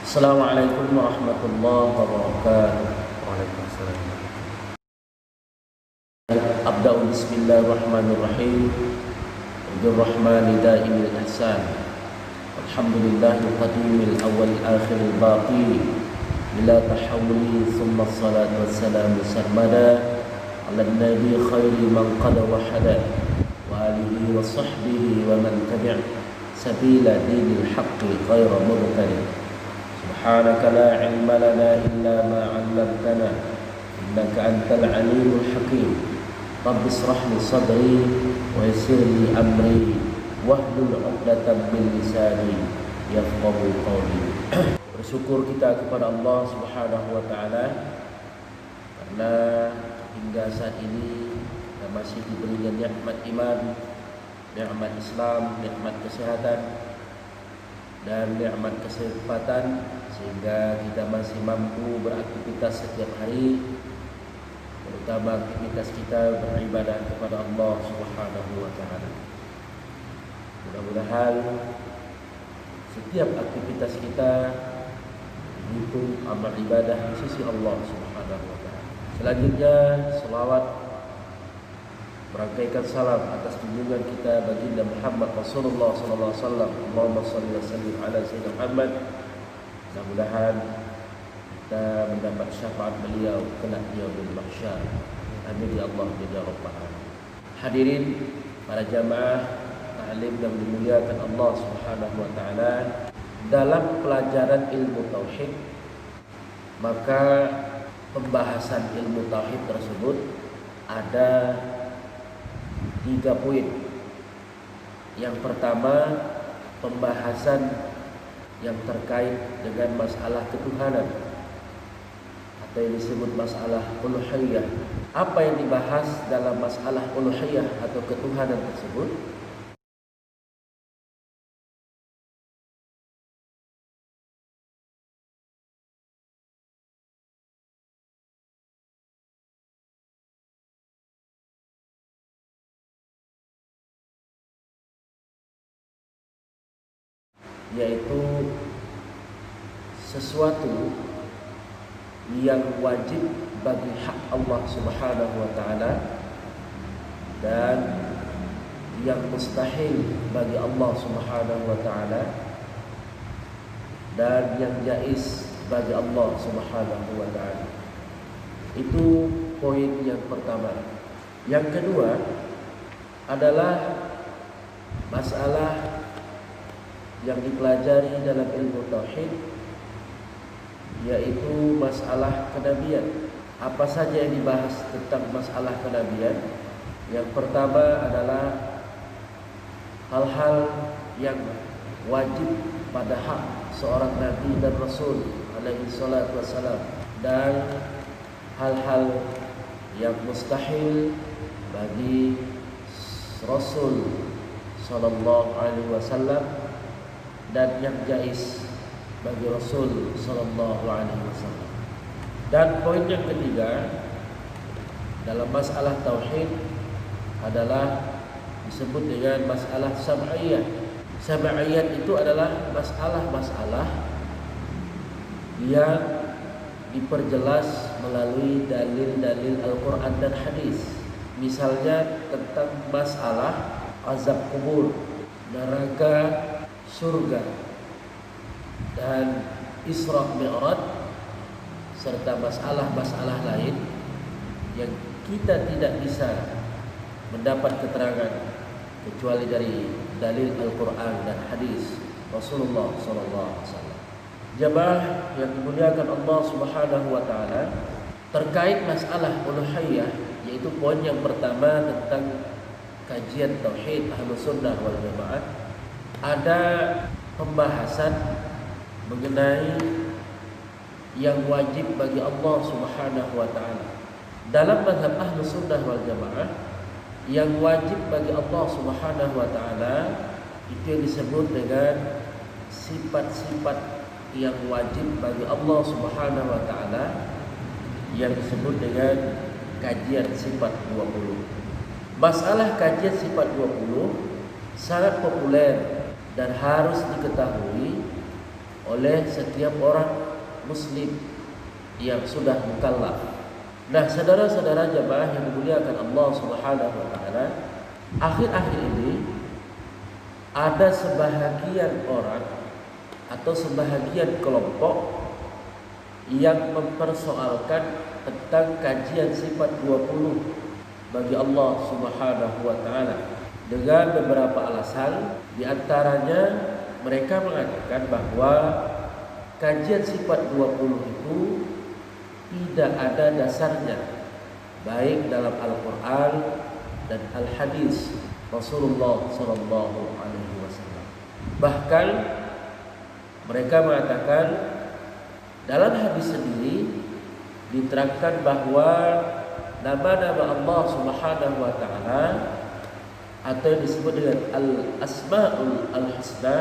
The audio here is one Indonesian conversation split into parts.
Assalamualaikum warahmatullahi wabarakatuh. Waalaikumsalam. Abda'u bismillahirrahmanirrahim. Birrahmani da'imil ihsan. Alhamdulillahil qadimil awal akhiril baqi. Bila tahawuli thumma salatu wassalamu sarmada ala nabi khairi man qada wahada wa alihi wa sahbihi wa man tabi' sabila dinil haqqi ghaira mubtadi'. Subhanaka la ilma lana illa ma 'allamtana innaka antal alimul hakim. Rabbi israh li sadri wa yassir li amri wahlul 'uqdatam min lisani yafqahu qawli. Bersyukur kita kepada Allah Subhanahu wa taala karena hingga saat ini kita masih diberikan nikmat iman, nikmat Islam, nikmat kesehatan dan nikmat kesempatan sehingga kita masih mampu beraktivitas setiap hari, terutama aktivitas kita beribadah kepada Allah Subhanahu wa taala. Mudah-mudahan setiap aktivitas kita dihitung amal ibadah di sisi Allah Subhanahu wa taala. Selanjutnya selawat merangkaikan salam atas junjungan kita baginda Muhammad Rasulullah sallallahu alaihi wasallam. Allahumma shalli wa sallim ala sayyidina Muhammad. Mudah-mudahan kita mendapat syafaat beliau kelak di yaumil mahsyar. Amin ya Allah ya rabbal alamin. Hadirin para jamaah taklim yang dimuliakan Allah Subhanahu wa taala, dalam pelajaran ilmu tauhid maka pembahasan ilmu tauhid tersebut ada 3 poin. Yang pertama, pembahasan yang terkait dengan masalah ketuhanan atau yang disebut masalah uluhiyah. Apa yang dibahas dalam masalah uluhiyah atau ketuhanan tersebut? Yaitu sesuatu yang wajib bagi hak Allah Subhanahu wa taala dan yang mustahil bagi Allah Subhanahu wa taala dan yang jaiz bagi Allah Subhanahu wa taala. Itu poin yang pertama. Yang kedua adalah masalah yang dipelajari dalam ilmu tauhid, yaitu masalah kenabian. Apa saja yang dibahas tentang masalah kenabian? Yang pertama adalah hal-hal yang wajib pada hak seorang nabi dan rasul alaihi salatu wassalam, dan hal-hal yang mustahil bagi Rasul sallallahu alaihi wasallam dan yang jaiz bagi Rasul sallallahu alaihi wasallam. Dan poin yang ketiga dalam masalah tauhid adalah disebut dengan masalah sam'iyah. Sam'iyah itu adalah masalah-masalah yang diperjelas melalui dalil-dalil Al-Qur'an dan hadis. Misalnya tentang masalah azab kubur, neraka, surga, dan Isra Mi'raj, serta masalah-masalah lain yang kita tidak bisa mendapat keterangan kecuali dari dalil Al-Quran dan hadis Rasulullah SAW. Jamaah yang dimuliakan Allah Subhanahu wa taala, terkait masalah uluhiyah, yaitu poin yang pertama tentang kajian tauhid Ahlus Sunnah wal Jamaah, ada pembahasan mengenai yang wajib bagi Allah Subhanahu wa taala. Dalam mazhab Ahlus Sunnah wal Jamaah, yang wajib bagi Allah Subhanahu wa taala itu yang disebut dengan sifat-sifat yang wajib bagi Allah Subhanahu wa taala, yang disebut dengan kajian sifat 20. Masalah kajian sifat 20 sangat populer dan harus diketahui oleh setiap orang muslim yang sudah mukallaf. Nah, saudara-saudara jamaah yang dimuliakan Allah Subhanahu wa taala, akhir-akhir ini ada sebahagian orang atau sebahagian kelompok yang mempersoalkan tentang kajian sifat 20 bagi Allah Subhanahu wa taala dengan beberapa alasan. Di antaranya mereka mengatakan bahwa kajian sifat 20 itu tidak ada dasarnya baik dalam Al-Qur'an dan Al-Hadis Rasulullah sallallahu alaihi wasallam. Bahkan mereka mengatakan dalam hadis sendiri diterangkan bahwa nama-nama Allah Subhanahu wa taala atau yang disebut dengan Al-Asmaul Al-Husna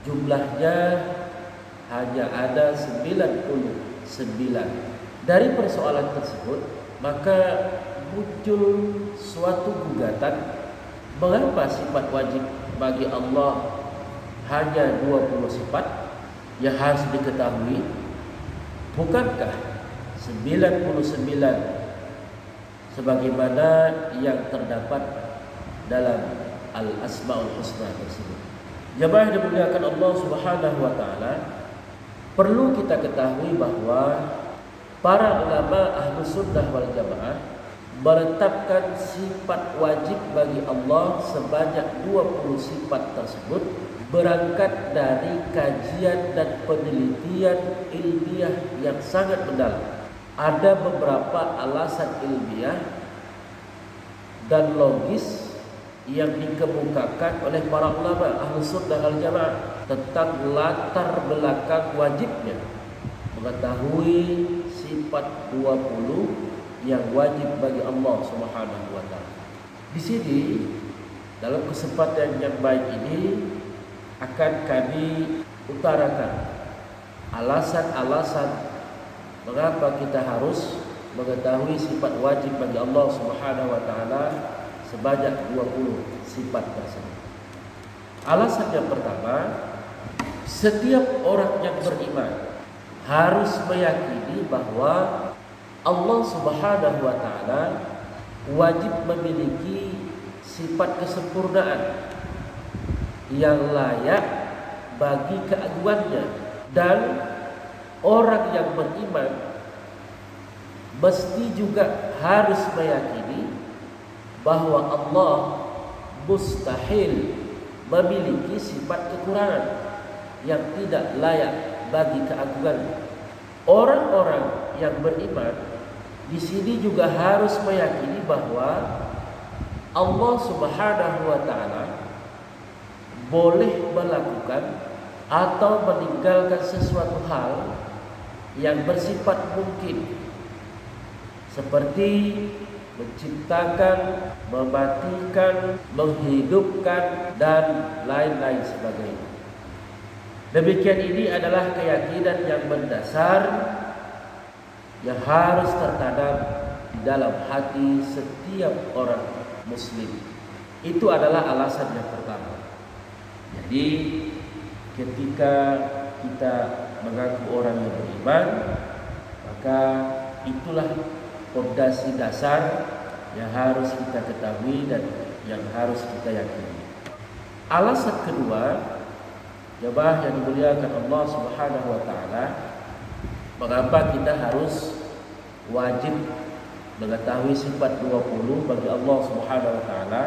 jumlahnya hanya ada 99. Dari persoalan tersebut maka muncul suatu gugatan, mengapa sifat wajib bagi Allah hanya 20 sifat yang harus diketahui? Bukankah 99 sebagaimana yang terdapat dalam Al-Asmaul Husna tersebut? Jemaah yang dimuliakan Allah Subhanahu wa taala, perlu kita ketahui bahwa para ulama Ahlus Sunnah wal Jamaah menetapkan sifat wajib bagi Allah sebanyak 20 sifat tersebut berangkat dari kajian dan penelitian ilmiah yang sangat mendalam. Ada beberapa alasan ilmiah dan logis yang dikemukakan oleh para ulama Ahlus Sunnah wal Jamaah tentang latar belakang wajibnya mengetahui sifat 20 yang wajib bagi Allah Subhanahu wa taala. Di sini dalam kesempatan yang baik ini akan kami utarakan alasan-alasan mengapa kita harus mengetahui sifat wajib bagi Allah Subhanahu wa taala sebanyak 20 sifat tersebut. Alasan yang pertama, setiap orang yang beriman harus meyakini bahwa Allah Subhanahu wa taala wajib memiliki sifat kesempurnaan yang layak bagi keagungannya, dan orang yang beriman mesti juga harus meyakini bahwa Allah mustahil memiliki sifat kekurangan yang tidak layak bagi keagungan. Orang-orang yang beriman di sini juga harus meyakini bahwa Allah Subhanahu wa taala boleh melakukan atau meninggalkan sesuatu hal yang bersifat mungkin, seperti menciptakan, mematikan, menghidupkan, dan lain-lain sebagainya. Demikian ini adalah keyakinan yang mendasar yang harus tertanam di dalam hati setiap orang muslim. Itu adalah alasan yang pertama. Jadi ketika kita mengaku orang yang beriman, maka itulah fondasi dasar yang harus kita ketahui dan yang harus kita yakini. Alasan kedua, jemaah yang dimuliakan Allah Subhanahu wa taala, mengapa kita harus wajib mengetahui sifat 20 bagi Allah Subhanahu wa taala,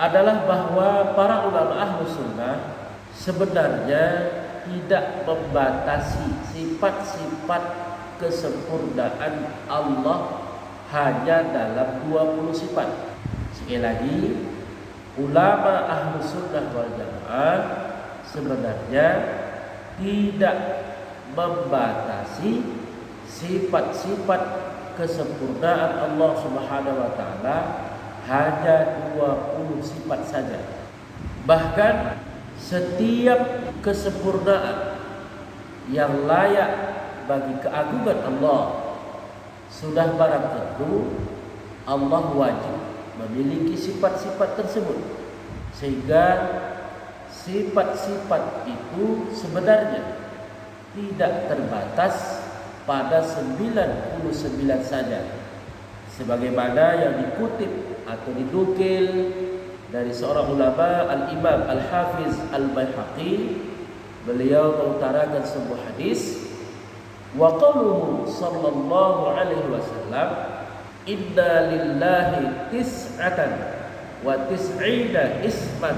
adalah bahwa para ulama Ahlus Sunnah sebenarnya tidak membatasi sifat-sifat kesempurnaan Allah hanya dalam 20 sifat. Sekali lagi, ulama Ahlus Sunnah wal Jamaah sebenarnya tidak membatasi sifat-sifat kesempurnaan Allah Subhanahu wa taala hanya 20 sifat saja. Bahkan setiap kesempurnaan yang layak bagi keagungan Allah sudah barang tentu Allah wajib memiliki sifat-sifat tersebut, sehingga sifat-sifat itu sebenarnya tidak terbatas pada 99 saja, sebagaimana yang dikutip atau dinukil dari seorang ulama Al-Imam Al-Hafiz Al-Baihaqi. Beliau mengutarakan sebuah hadis, wa qauluhu sallallahu alaihi wasallam, inna lillahi tis'atan wa tis'ina isman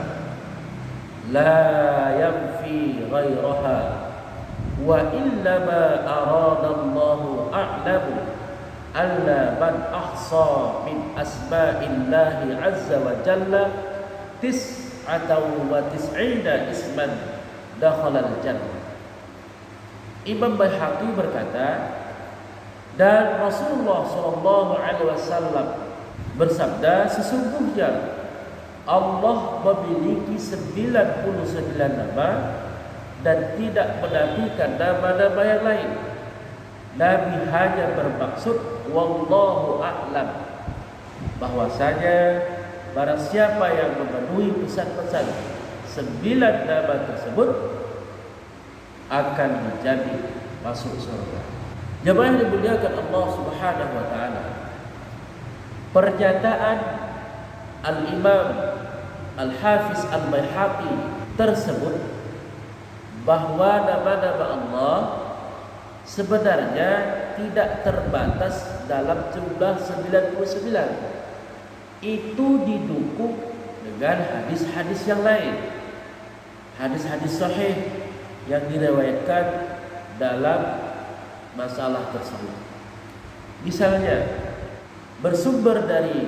la yanfi ghairaha wa illama aradallahu a'lamu alla man ahsa min asma'illahi azza wa jalla tis'atan wa tis'ina isman dakhalal jannah. Imam Baihaqi berkata, dan Rasulullah SAW bersabda, sesungguhnya Allah memiliki 99 nama dan tidak menafikan nama-nama yang lain. Nabi hanya bermaksud wallahu a'lam, bahwasanya barang siapa yang memenuhi pesan-pesan 9 nama tersebut akan menjadi masuk surga. Jemaah yang dimuliakan Allah Subhanahu wa taala, pernyataan Al-Imam Al-Hafiz Al-Baihaqi tersebut bahwa nama-nama Allah sebenarnya tidak terbatas dalam jumlah 99. Itu didukung dengan hadis-hadis yang lain, hadis-hadis sahih yang diriwayatkan dalam masalah tersebut. Misalnya bersumber dari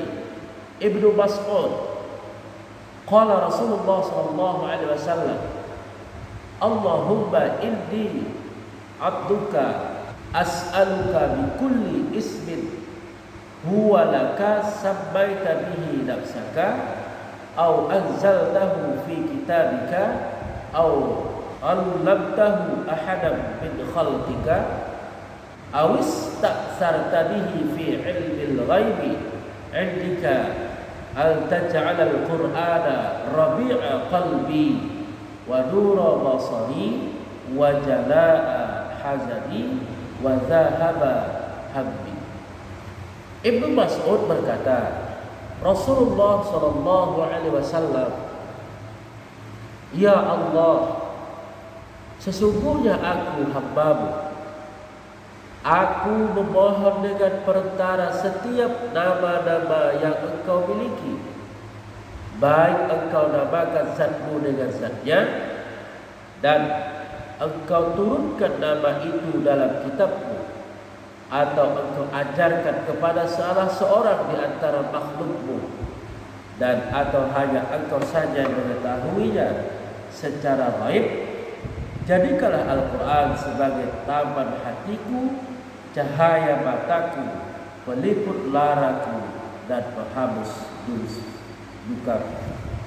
Ibnu Mas'ud, qala Rasulullah sallallahu alaihi wasallam, Allahumma inni abduka as'aluka bi kulli ismin huwa laka sammaita bihi nafsaka aw anzaltahu fi kitabika aw allamtahu ahadan min khalqika aw ista'sarta bihi fi ilmil ghaibi 'indika al taj'ala al-qur'ana rabi'a qalbi wa nura basari wa jalaa'a hazani wa dhahaba habbi. Ibnu Mas'ud berkata, Rasulullah sallallahu alaihi wasallam, ya Allah, sesungguhnya aku hamba-Mu, aku memohon dengan perantara setiap nama-nama yang Engkau miliki, baik Engkau namakan Zat-Mu dengan Zat-Nya dan Engkau turunkan nama itu dalam kitab-Mu, atau Engkau ajarkan kepada salah seorang di antara makhluk-Mu, dan atau hanya Engkau saja mengetahuinya secara gaib. Jadikanlah Al-Quran sebagai taman hatiku, cahaya mataku, peliput laraku, dan penghapus dukaku.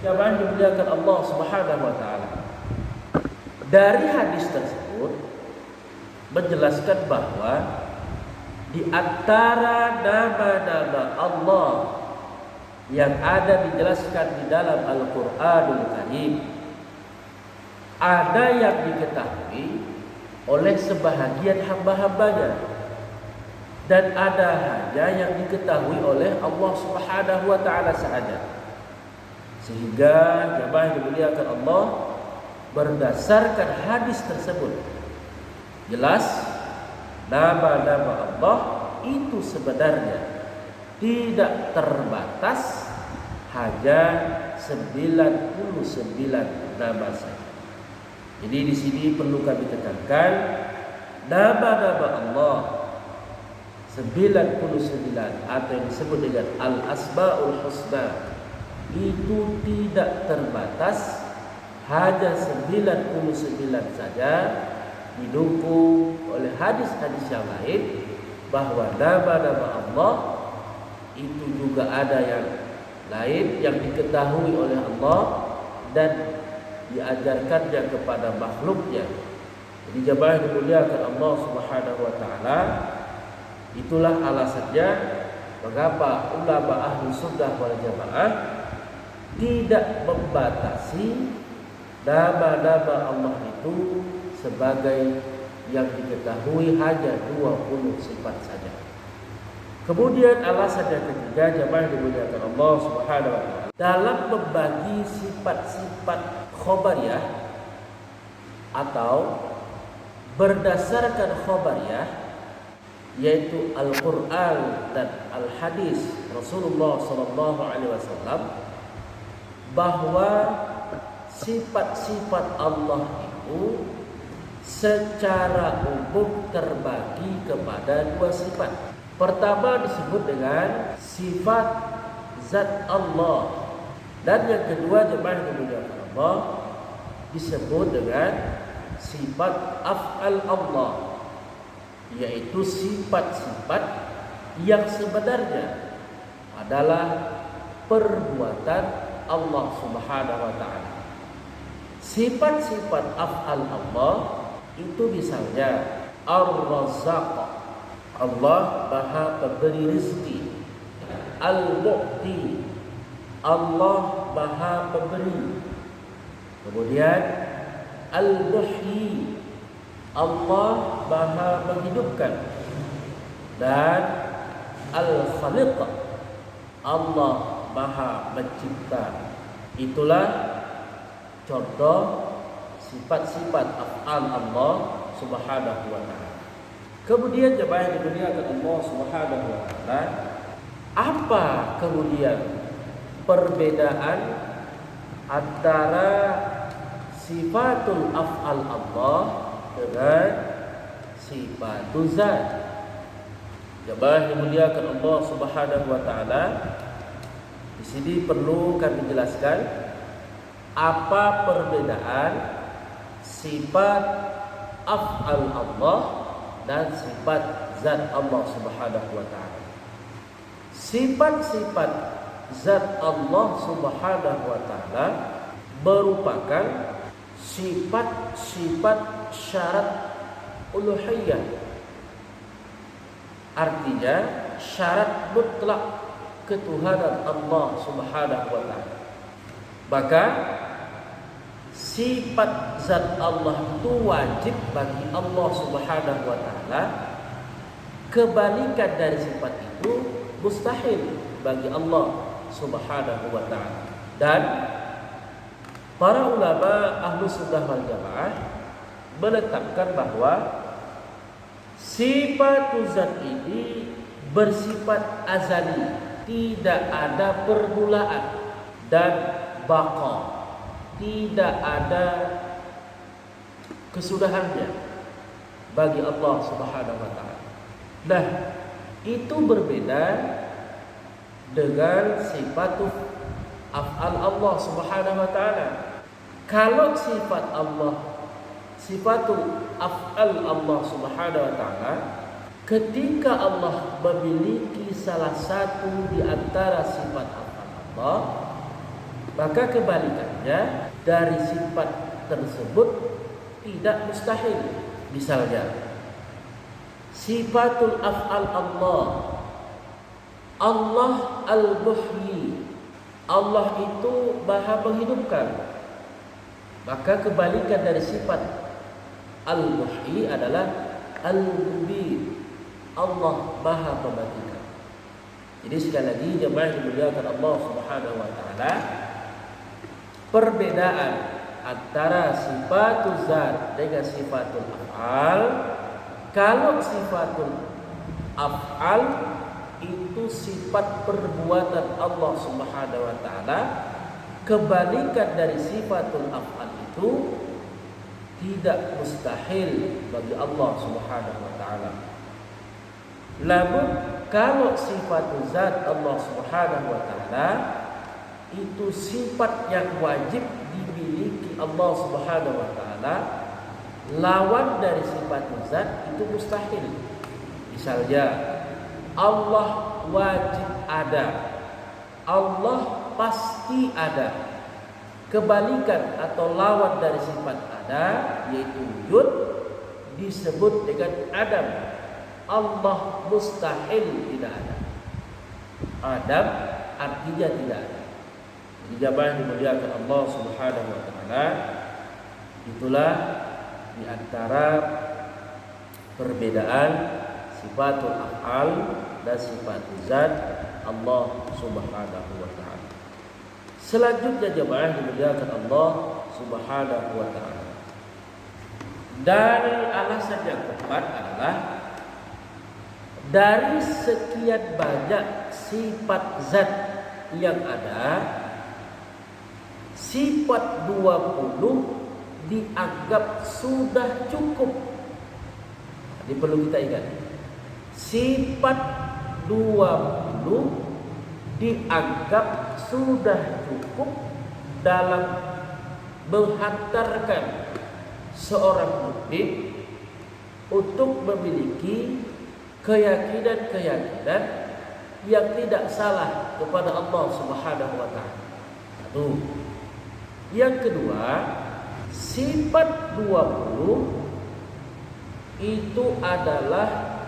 Jemaah dimuliakan Allah Subhanahu wa taala. Dari hadis tersebut menjelaskan bahwa di antara nama-nama Allah yang ada dijelaskan di dalam Al-Qur'anul Karim, ada yang diketahui oleh sebahagian hamba-hambanya, dan ada hanya yang diketahui oleh Allah Subhanahu wa taala sahaja. Sehingga jemaah dimuliakan Allah, berdasarkan hadis tersebut jelas nama-nama Allah itu sebenarnya tidak terbatas hanya 99 nama saja. Jadi di sini perlu kami tekankan, nama-nama Allah 99 atau yang disebut dengan Al-Asmaul Husna itu tidak terbatas hanya 99 saja, didukung oleh hadis-hadis yang lain bahwa nama-nama Allah itu juga ada yang lain yang diketahui oleh Allah dan diajarkannya kepada makhluknya. Jadi jemaah dimuliakan Allah Subhanahu wa taala, itulah alasannya mengapa ulama ahli sunnah wal jamaah tidak membatasi nama-nama Allah itu sebagai yang diketahui hanya 20 sifat saja. Kemudian alasan yang ketiga, jemaah yang dimuliakan Allah Subhanahu wa taala, dalam membagi sifat-sifat khobariyah atau berdasarkan khobariyah, yaitu Al-Quran dan Al-Hadis Rasulullah SAW, bahwa sifat-sifat Allah itu secara umum terbagi kepada dua sifat. Pertama disebut dengan sifat zat Allah, dan yang kedua, jemaah yang dimuliakan Allah, disebut dengan sifat af'al Allah, yaitu sifat-sifat yang sebenarnya adalah perbuatan Allah Subhanahu wa taala. Sifat-sifat af'al Allah itu misalnya Ar-Razzaq, Allah Maha Pemberi rezeki. Al-Mu'ti, Allah Maha Pemberi. Kemudian Al-Muhyi, Allah Maha menghidupkan. Dan Al-Khaliq, Allah Maha mencipta. Itulah contoh sifat-sifat af'al Allah Subhanahu wa taala. Kemudian jemaah yang dimuliakan Allah Subhanahu wa taala, apa kemudian perbedaan antara sifatul af'al Allah dengan sifatul zat? Jemaah yang dimuliakan Allah Subhanahu wa taala, di sini perlu kami jelaskan apa perbedaan sifat af'al Allah dan sifat zat Allah Subhanahu wa taala. Sifat-sifat zat Allah Subhanahu wa taala merupakan sifat-sifat syarat uluhiyah. Artinya syarat mutlak ketuhanan Allah Subhanahu wa taala. Maka sifat zat Allah itu wajib bagi Allah Subhanahu wa taala. Kebalikan dari sifat itu mustahil bagi Allah Subhanahu wa taala. Dan para ulama Ahlus Sunnah wal Jamaah menetapkan bahwa sifat zat ini bersifat azali, tidak ada permulaan dan baqa, tidak ada kesudahannya bagi Allah Subhanahu wa taala. Nah, itu berbeda dengan sifatul af'al Allah Subhanahu wa taala. Kalau sifat Allah, sifatul af'al Allah Subhanahu wa taala, ketika Allah memiliki salah satu di antara sifat af'al Allah, maka kebalikannya dari sifat tersebut tidak mustahil. Misalnya sifatul af'al Allah, Allah al-muhyi, Allah itu maha menghidupkan. Maka kebalikan dari sifat al-muhyi adalah al-mubid, Allah maha mematikan. Jadi sekali lagi jemaah dimuliakan Allah Subhanahu wa taala, perbedaan antara sifatul zat dengan sifatul af'al, kalau sifatul af'al itu sifat perbuatan Allah Subhanahu wa taala, kebalikan dari sifatul af'al itu tidak mustahil bagi Allah Subhanahu wa taala. Namun kalau sifatul zat Allah Subhanahu wa taala itu sifat yang wajib dimiliki Allah Subhanahu wa taala, lawan dari sifatul zat itu mustahil. Misalnya Allah wajib ada, Allah pasti ada. Kebalikan atau lawan dari sifat ada, yaitu wujud, disebut dengan adam. Allah mustahil tidak ada. Adam artinya tidak ada. Jadi jamaah dimuliakan Allah Subhanahu wa taala, itulah di antara perbedaan sifatul af'al dan sifatul zat Allah Subhanahu wa ta'ala. Selanjutnya jemaah dimuliakan Allah Subhanahu wa ta'ala, dari alasan yang keempat adalah dari sekian banyak sifat zat yang ada, sifat 20 dianggap sudah cukup. Ini perlu kita ingat. Sifat 20 dianggap sudah cukup dalam menghantarkan seorang mukmin untuk memiliki keyakinan yang tidak salah kepada Allah Subhanahu wa ta'ala. Satu. Yang kedua, sifat 20 itu adalah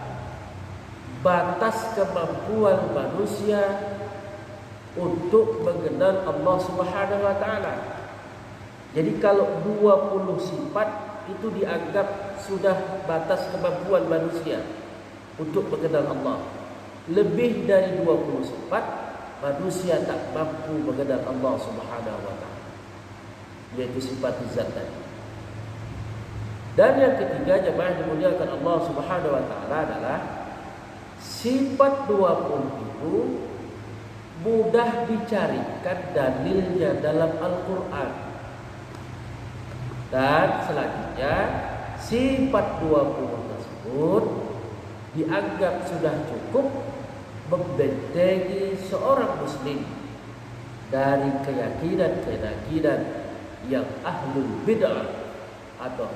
batas kemampuan manusia untuk mengenal Allah Subhanahu wa ta'ala. Jadi kalau 20 sifat itu dianggap sudah batas kemampuan manusia untuk mengenal Allah. Lebih dari 20 sifat manusia tak mampu mengenal Allah Subhanahu wa ta'ala, yaitu sifat zat tadi. Dan yang ketiga jemaah dimuliakan Allah Subhanahu wa ta'ala adalah sifat 20 itu mudah dicarikan dalilnya dalam Al-Quran. Dan selanjutnya sifat 20 tersebut dianggap sudah cukup membentengi seorang muslim dari keyakinan yang ahlul bid'ah atau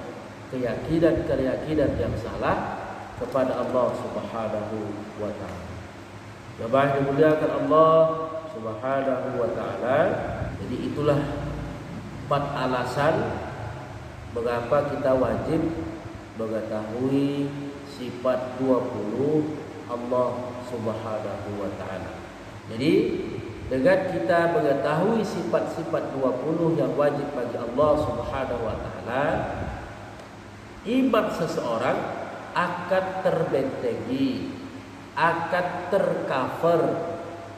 keyakinan yang salah kepada Allah Subhanahu wa ta'ala. Jemaah dimuliakan Allah Subhanahu wa ta'ala. Jadi itulah 4 alasan mengapa kita wajib mengetahui sifat 20 Allah Subhanahu wa ta'ala. Jadi dengan kita mengetahui sifat-sifat 20 yang wajib bagi Allah Subhanahu wa ta'ala, iman seseorang akan terbentengi, akan tercover,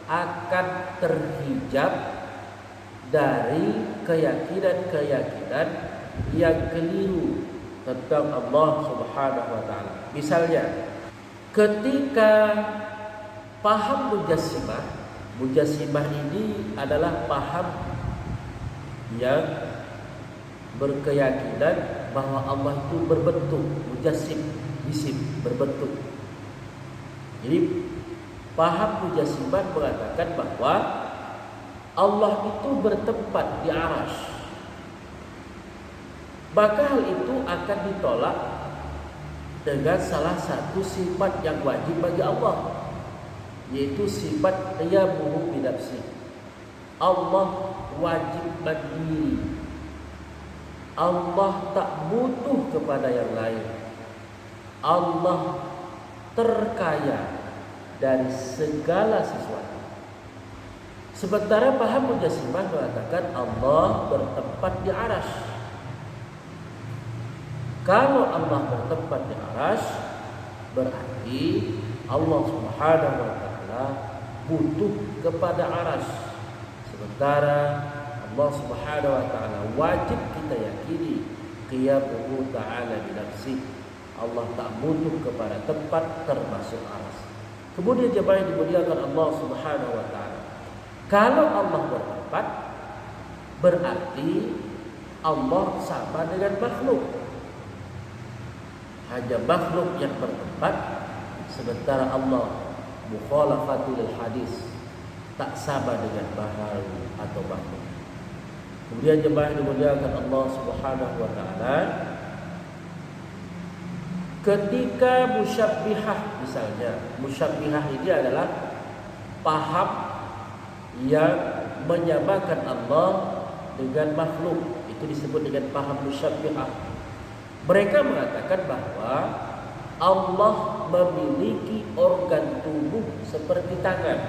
akan terhijab dari keyakinan yang keliru tentang Allah Subhanahu wa ta'ala. Misalnya, ketika paham Mujassimah ini adalah paham yang berkeyakinan bahwa Allah itu berbentuk, mujassim, isim, berbentuk. Jadi paham Mujassimah mengatakan bahwa Allah itu bertempat di Arsy. Maka hal itu akan ditolak dengan salah satu sifat yang wajib bagi Allah, yaitu sifat qiyamuhu bi nafsi. Allah wajib mandiri. Allah tak butuh kepada yang lain. Allah terkaya dari segala sesuatu. Sementara paham Mujassimah mengatakan Allah bertempat di Arsy. Kalau Allah bertempat di Arsy, berarti Allah Subhanahu wa ta'ala butuh kepada Arsy. Sementara Allah Subhanahu wa ta'ala wajib kita yakini qiyamuhu ta'ala bi nafsi. Allah tak butuh kepada tempat termasuk Arsy. Kemudian jemaah yang dimuliakan Allah Subhanahu wa ta'ala, kalau Allah bertempat berarti Allah sama dengan makhluk. Hanya makhluk yang bertempat, sementara Allah mukhalafatul hadis, tak sama dengan bahar atau makhluk. Kemudian jemaah dimuliakan Allah Subhanahu wa ta'ala, ketika musyabbihah misalnya, musyabbihah ini adalah paham yang menyamakan Allah dengan makhluk, itu disebut dengan paham musyabbihah. Mereka mengatakan bahwa Allah memiliki organ tubuh seperti tangan,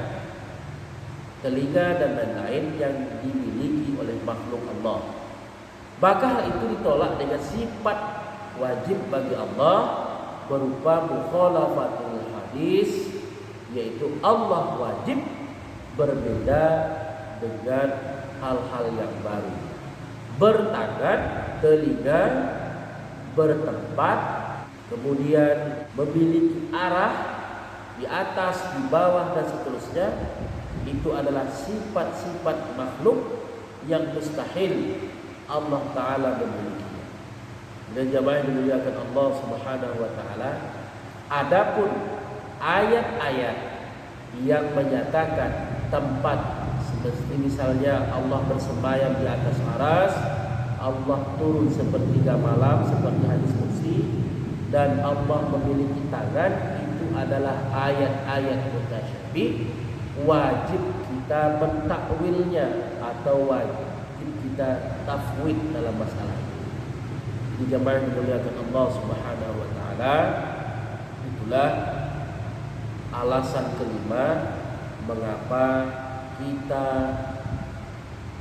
telinga dan lain-lain yang dimiliki oleh makhluk Allah. Maka hal itu ditolak dengan sifat wajib bagi Allah, berupa mukhalafatul hadis, yaitu Allah wajib berbeda dengan hal-hal yang baru. Bertangan, telinga, bertempat, kemudian memiliki arah di atas, di bawah dan seterusnya, itu adalah sifat-sifat makhluk yang mustahil Allah Ta'ala memilikinya. Dan jamaah yang dimuliakan Allah Subhanahu wa Ta'ala, adapun ayat-ayat yang menyatakan tempat, seperti misalnya Allah bersembayam di atas aras, Allah turun sepertiga malam seperti hadis qudsi, dan Allah memiliki tangan, itu adalah ayat-ayat mutasyabih. Wajib kita mentakwilnya atau wajib kita tafwid dalam masalah ini. Di jamaah yang dimuliakan Allah Subhanahu wa Ta'ala, itulah alasan kelima mengapa kita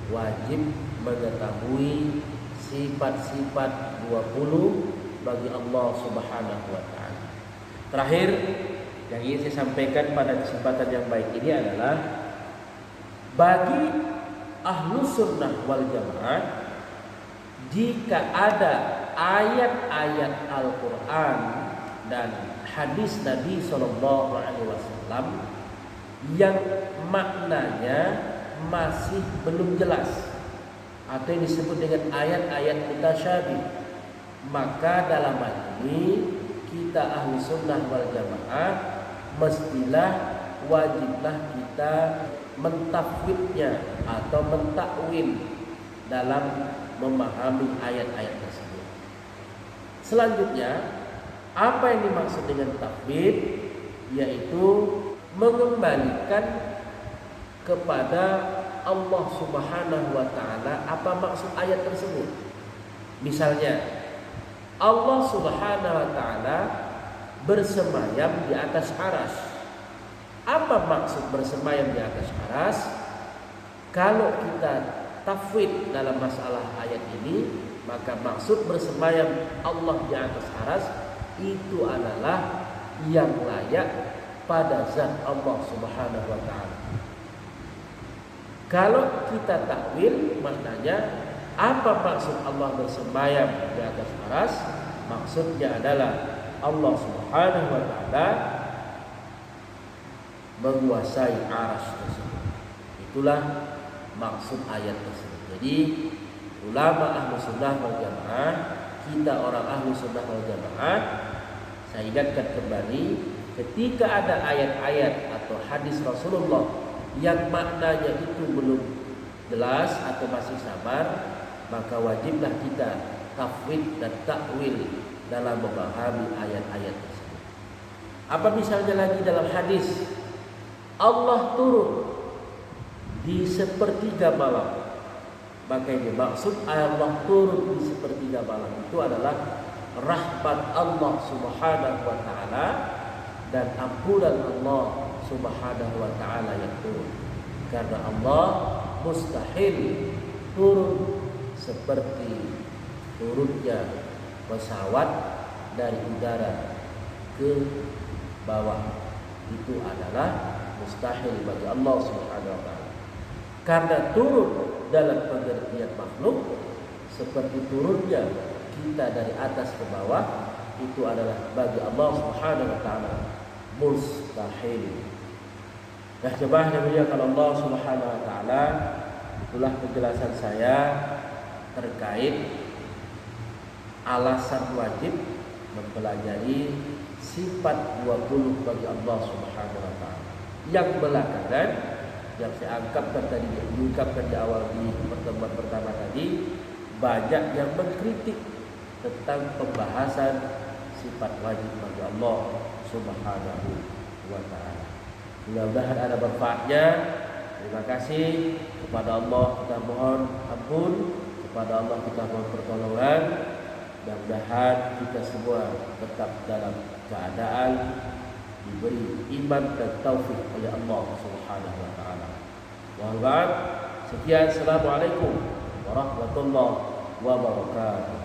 wajib mengetahui sifat-sifat 20 bagi Allah Subhanahu wa Ta'ala. Terakhir yang ingin saya sampaikan pada kesempatan yang baik ini adalah, bagi Ahlus Sunnah wal Jamaah, jika ada ayat-ayat Al-Quran dan hadis Nabi SAW yang maknanya masih belum jelas atau yang disebut dengan ayat-ayat mutasyabih, maka dalam hal ini kita Ahlu Sunnah wal Jamaah mestilah, wajiblah kita mentafwidnya atau mentakwil dalam memahami ayat-ayat tersebut. Selanjutnya, apa yang dimaksud dengan tafwid? Yaitu mengembalikan kepada Allah Subhanahu wa Ta'ala apa maksud ayat tersebut. Misalnya, Allah Subhanahu wa Ta'ala bersemayam di atas arsy. Apa maksud bersemayam di atas arsy? Kalau kita tafwid dalam masalah ayat ini, maka maksud bersemayam Allah di atas arsy itu adalah yang layak pada zat Allah Subhanahu wa Ta'ala. Kalau kita takwil, maknanya apa maksud Allah bersemayam di atas arsy? Maksudnya adalah Allah Subhanahu wa Ta'ala menguasai arsy tersebut. Itulah maksud ayat tersebut. Jadi ulama Ahlu Sunnah wal Jamaah, kita orang Ahlu Sunnah wal Jamaah, saya ingatkan kembali, ketika ada ayat-ayat atau hadis Rasulullah yang maknanya itu belum jelas atau masih samar, maka wajiblah kita tafwid dan takwil dalam memahami ayat-ayat tersebut. Apa misalnya lagi dalam hadis, Allah turun di sepertiga malam, maka yang dimaksud Allah turun di sepertiga malam itu adalah rahmat Allah Subhanahu wa Ta'ala dan ampunan Allah Subhanahu wa Ta'ala yang turun. Karena Allah mustahil turun seperti turunnya pesawat dari udara ke bawah. Itu adalah mustahil bagi Allah Subhanahu wa Ta'ala. Karena turun dalam pengertian makhluk seperti turunnya kita dari atas ke bawah, itu adalah bagi Allah Subhanahu wa Ta'ala mustahil. Nah, jemaah yang dimuliakan Allah Subhanahu wa Ta'ala, itulah penjelasan saya terkait alasan wajib mempelajari sifat 20 bagi Allah Subhanahu wa Ta'ala. Yang belakangan yang saya diungkapkan di awal di pertemuan pertama tadi, banyak yang mengkritik tentang pembahasan sifat wajib bagi Allah Subhanahu wa Ta'ala. Mudah-mudahan ada manfaatnya. Terima kasih kepada Allah kita mohon ampun, kepada Allah kita mohon pertolongan. Mudah-mudahan kita semua tetap dalam keadaan diberi iman dan taufik oleh Allah Subhanahu wa Ta'ala. Mohon maaf. Sekian, assalamualaikum warahmatullahi wabarakatuh.